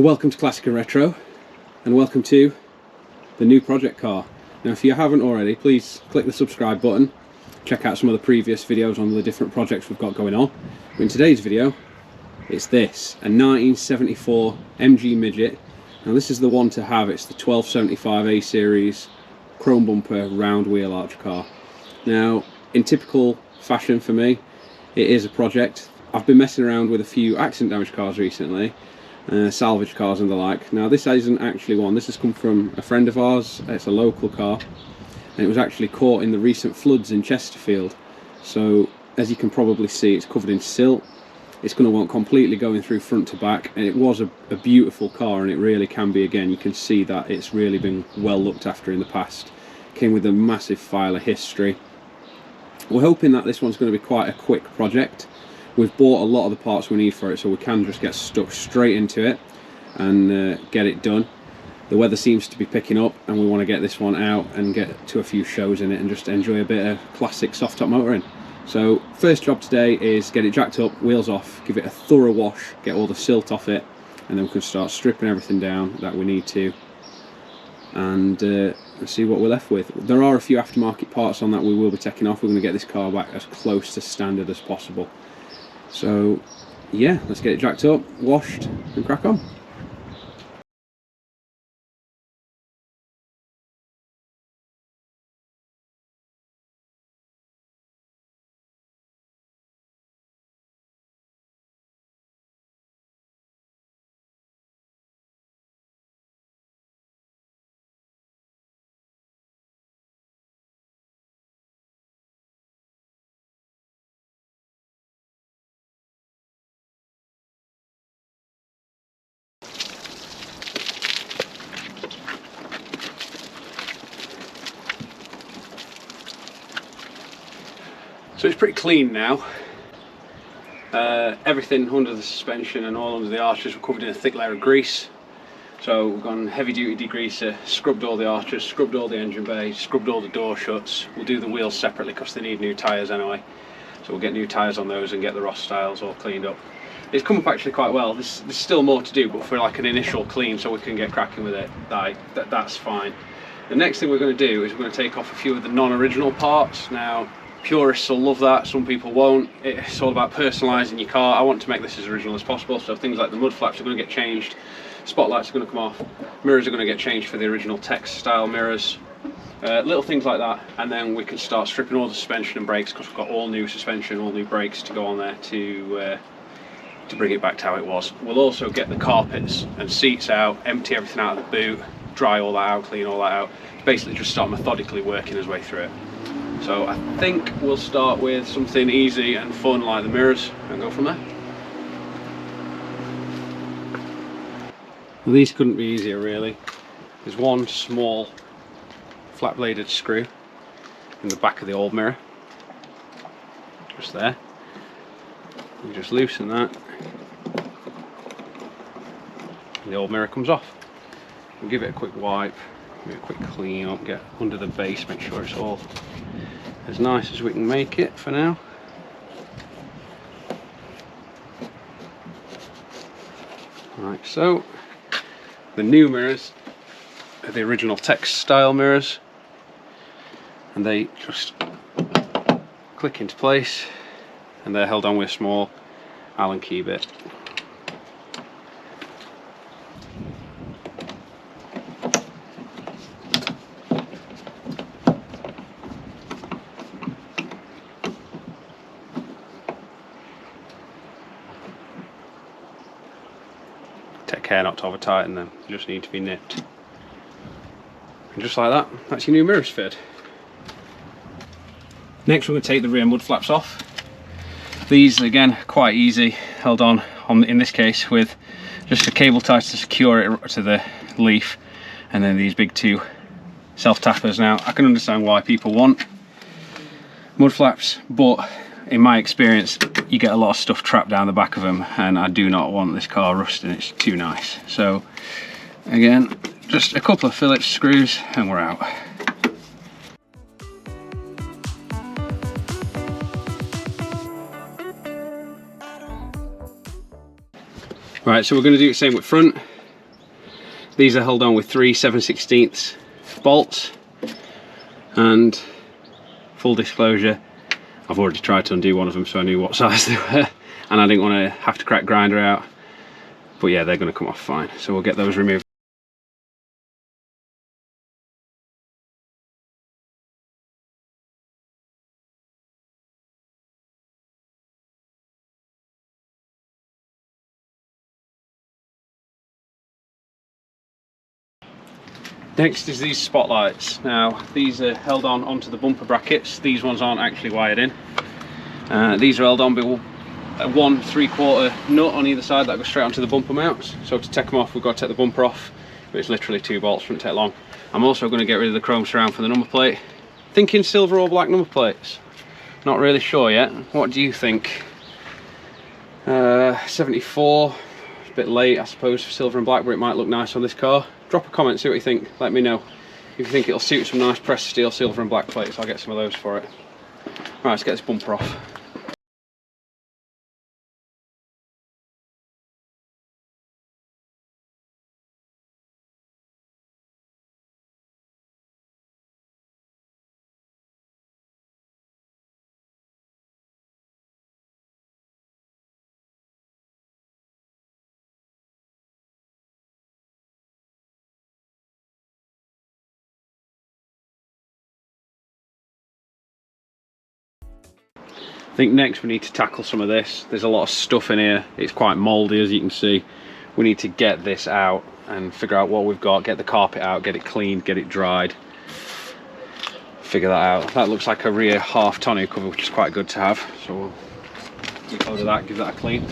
Well, welcome to Classic and Retro, and welcome to the new project car. Now, if you haven't already, please click the subscribe button, check out some of the previous videos on the different projects we've got going on. But in today's video, it's this, a 1974 MG Midget. Now this is the one to have. It's the 1275 A series chrome bumper round wheel arch car. Now, in typical fashion for me, it is a project. I've been messing around with a few accident damage cars recently, salvage cars and the like. Now this isn't actually one. This has come from a friend of ours. It's a local car, and it was actually caught in the recent floods in Chesterfield. So as you can probably see, it's covered in silt. It's going to want completely going through front to back, and it was a beautiful car, and it really can be again. You can see that it's really been well looked after in the past. Came with a massive file of history. We're hoping that this one's going to be quite a quick project. We've bought a lot of the parts we need for it, so we can just get stuck straight into it and get it done. The weather seems to be picking up, and we want to get this one out and get to a few shows in it and just enjoy a bit of classic soft top motoring. So first job today is get it jacked up, wheels off, give it a thorough wash, get all the silt off it, and then we can start stripping everything down that we need to, and see what we're left with. There are a few aftermarket parts on that we will be taking off. We're going to get this car back as close to standard as possible. So yeah, let's get it jacked up, washed, and crack on. So it's pretty clean now. Everything under the suspension and all under the arches were covered in a thick layer of grease. So we've gone heavy duty degreaser, scrubbed all the arches, scrubbed all the engine bay, scrubbed all the door shuts. We'll do the wheels separately because they need new tyres anyway. So we'll get new tyres on those and get the Ross styles all cleaned up. It's come up actually quite well. There's still more to do, but for like an initial clean so we can get cracking with it, that's fine. The next thing we're going to do is we're going to take off a few of the non-original parts. Now, purists will love that, some people won't. It's all about personalising your car. I want to make this as original as possible, so things like the mud flaps are going to get changed, spotlights are going to come off, mirrors are going to get changed for the original text style mirrors, little things like that, and then we can start stripping all the suspension and brakes because we've got all new suspension, all new brakes to go on there to bring it back to how it was. We'll also get the carpets and seats out, empty everything out of the boot, dry all that out, clean all that out, basically just start methodically working his way through it. So I think we'll start with something easy and fun like the mirrors and go from there. Well, these couldn't be easier really. There's one small flat bladed screw in the back of the old mirror, just there. You just loosen that and the old mirror comes off. We'll give it a quick wipe, give it a quick clean up, get under the base, make sure it's all as nice as we can make it for now. Like so. The new mirrors are the original text style mirrors, and they just click into place, and they're held on with a small Allen key bit. Take care not to over tighten them, they just need to be nipped. And just like that, that's your new mirrors fit. Next we're going to take the rear mud flaps off. These again quite easy, held on in this case with just a cable tie to secure it to the leaf, and then these big two self tappers. Now I can understand why people want mud flaps, but in my experience you get a lot of stuff trapped down the back of them, and I do not want this car rusting. It's too nice. So again, just a couple of Phillips screws and we're out. Right, so we're going to do the same with front. These are held on with 3 7/16 bolts, and full disclosure, I've already tried to undo one of them so I knew what size they were, and I didn't want to have to crack grinder out, but yeah, they're going to come off fine, so we'll get those removed. Next is these spotlights. Now these are held on onto the bumper brackets. These ones aren't actually wired in. These are held on with a 1 3/4 nut on either side that goes straight onto the bumper mounts. So to take them off, we've got to take the bumper off, but it's literally 2 bolts, shouldn't take long. I'm also going to get rid of the chrome surround for the number plate. Thinking silver or black number plates. Not really sure yet. What do you think? 74. A bit late, I suppose, for silver and black, but it might look nice on this car. Drop a comment, see what you think. Let me know. If you think it'll suit some nice pressed steel silver and black plates, I'll get some of those for it. Right, let's get this bumper off. I think next we need to tackle some of this. There's a lot of stuff in here. It's quite mouldy, as you can see. We need to get this out and figure out what we've got, get the carpet out, get it cleaned, get it dried. Figure that out. That looks like a rear half tonneau cover, which is quite good to have. So we'll keep hold of that, give that a clean.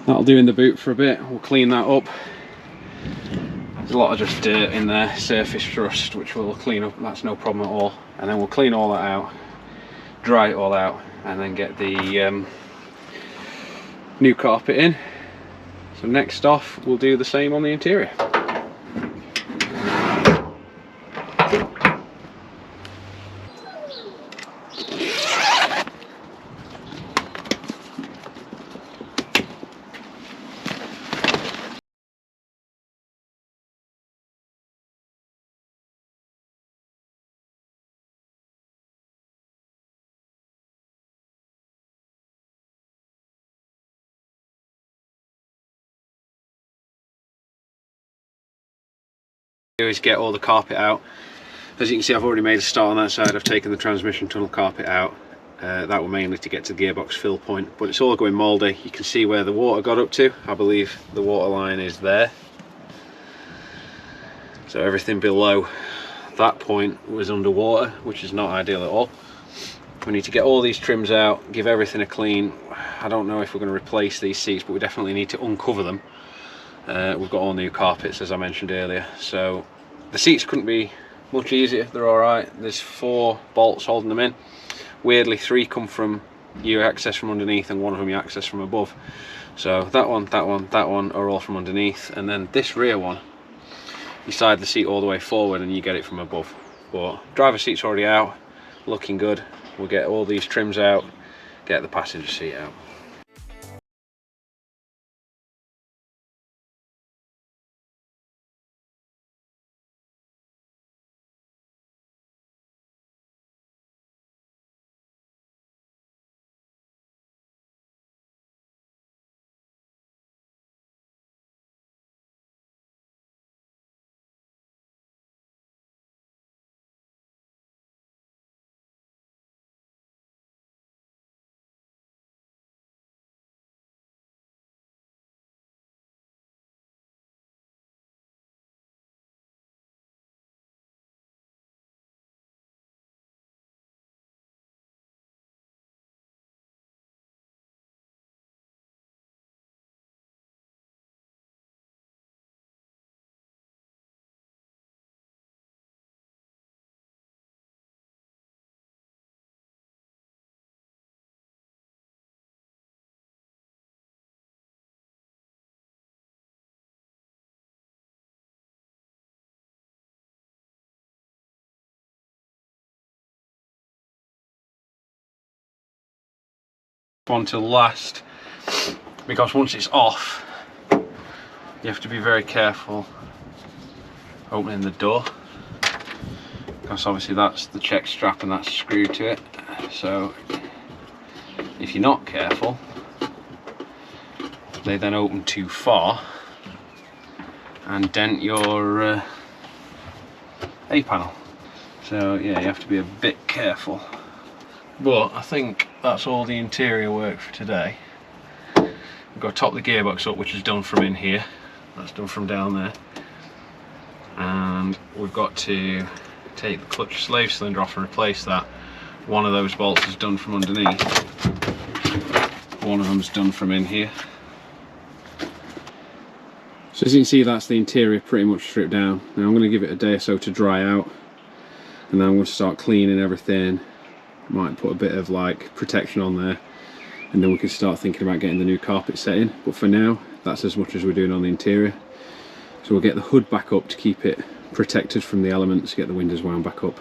That'll do in the boot for a bit. We'll clean that up. There's a lot of just dirt in there, surface rust, which we'll clean up. That's no problem at all. And then we'll clean all that out, dry it all out, and then get the new carpet in. So next off, we'll do the same on the interior. Is get all the carpet out. As you can see, I've already made a start on that side. I've taken the transmission tunnel carpet out. That was mainly to get to the gearbox fill point, but it's all going mouldy. You can see where the water got up to. I believe the water line is there. So everything below that point was underwater, which is not ideal at all. We need to get all these trims out, give everything a clean. I don't know if we're going to replace these seats, but we definitely need to uncover them. We've got all new carpets, as I mentioned earlier, so the seats couldn't be much easier. They're alright. There's 4 bolts holding them in. Weirdly, 3 come from you access from underneath and 1 of them you access from above. So that one, that one, that one are all from underneath, and then this rear one, you slide the seat all the way forward and you get it from above. But driver seat's already out, looking good. We'll get all these trims out, get the passenger seat out. one till last, because once it's off you have to be very careful opening the door, because obviously that's the check strap and that's screwed to it. So if you're not careful, they then open too far and dent your A panel. So yeah, you have to be a bit careful. But I think that's all the interior work for today. We've got to top the gearbox up, which is done from in here. That's done from down there. And we've got to take the clutch slave cylinder off and replace that. One of those bolts is done from underneath. One of them's done from in here. So as you can see, that's the interior pretty much stripped down. Now I'm going to give it a day or so to dry out, and then I'm going to start cleaning everything. Might put a bit of like protection on there, and then we can start thinking about getting the new carpet set in. But for now, that's as much as we're doing on the interior. So we'll get the hood back up to keep it protected from the elements, get the windows wound back up,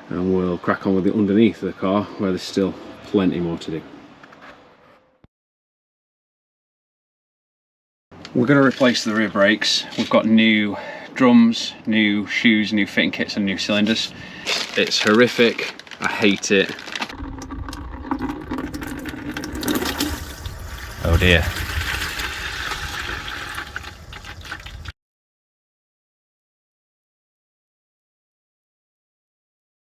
and we'll crack on with it underneath the car, where there's still plenty more to do. We're going to replace the rear brakes. We've got new drums, new shoes, new fitting kits and new cylinders. It's horrific, I hate it. Oh dear.